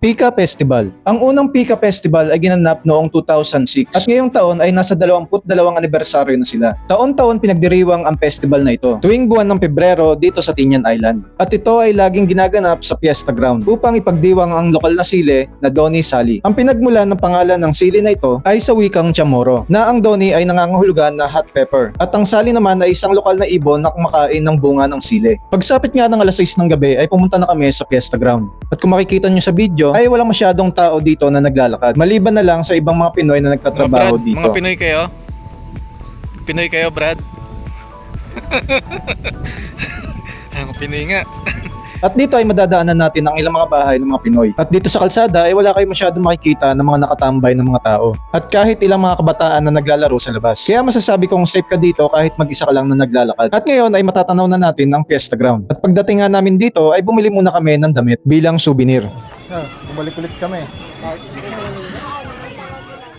Pika Festival. Ang unang Pika Festival ay ginanap noong 2006 at ngayong taon ay nasa 22 anibersaryo na sila. Taon-taon pinagdiriwang ang festival na ito tuwing buwan ng Pebrero dito sa Tinian Island. At ito ay laging ginaganap sa Fiesta Ground upang ipagdiwang ang lokal na sili na Doni Sali. Ang pinagmulan ng pangalan ng sili na ito ay sa wikang Chamorro na ang Doni ay nangangahulugan na hot pepper at ang Sali naman ay isang lokal na ibon na kumakain ng bunga ng sili. Pagsapit nga ng alas 6 ng gabi ay pumunta na kami sa Fiesta Ground. At kung makikita nyo sa video ay walang masyadong tao dito na naglalakad. Maliban na lang sa ibang mga Pinoy na nagtatrabaho Brad, dito. mga Pinoy kayo? Pinoy kayo, Brad? Ang Pinoy nga. At dito ay madadaanan natin ang ilang mga bahay ng mga Pinoy. At dito sa kalsada ay wala kayo masyadong makikita ng mga nakatambay ng mga tao. At kahit ilang mga kabataan na naglalaro sa labas. Kaya masasabi kong safe ka dito kahit mag-isa ka lang na naglalakad. At ngayon ay matatanaw na natin ang Fiesta Ground. At pagdating nga namin dito ay bumili muna kami ng damit bilang souvenir. Bumalik ulit kami.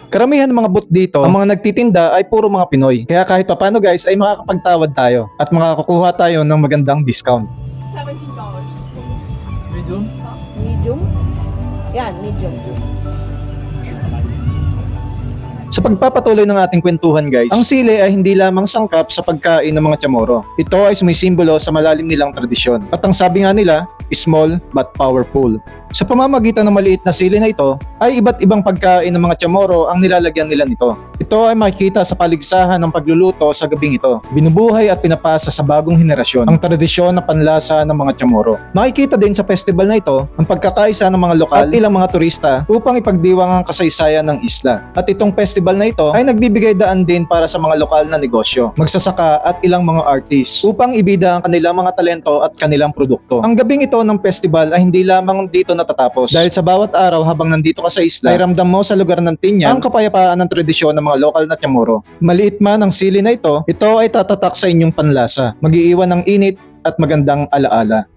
Karamihan ng mga booth dito, ang mga nagtitinda ay puro mga Pinoy. Kaya kahit papano guys ay makakapagtawad tayo at makakakuha tayo ng magandang discount. $17. Medium? Medium? Yan, medium. Sa pagpapatuloy ng ating kwentuhan guys, ang sili ay hindi lamang sangkap sa pagkain ng mga Chamorro. Ito ay sumisimbolo sa malalim nilang tradisyon. At ang sabi nga nila, small but powerful. Sa pamamagitan ng maliit na sili na ito, ay iba't ibang pagkain ng mga Chamorro ang nilalagyan nila nito. Ito ay makikita sa paligsahan ng pagluluto sa gabing ito. Binubuhay at pinapasa sa bagong henerasyon ang tradisyon na panlasa ng mga Chamorro. Makikita din sa festival na ito ang pagkakaisa ng mga lokal at ilang mga turista upang ipagdiwang ang kasaysayan ng isla. At itong festival na ito ay nagbibigay daan din para sa mga lokal na negosyo, magsasaka at ilang mga artists upang ibida ang kanilang mga talento at kanilang produkto. Ang gabing ito ng festival ay hindi lamang dito natatapos dahil sa bawat araw habang nandito ka sa isla ay ramdam mo sa lugar ng Tinian ang kapayapaan ng tradisyon ng mga lokal na Chamorro. Maliit man ang sili na ito ay tatatak sa inyong panlasa, mag-iiwan ng init at magandang alaala.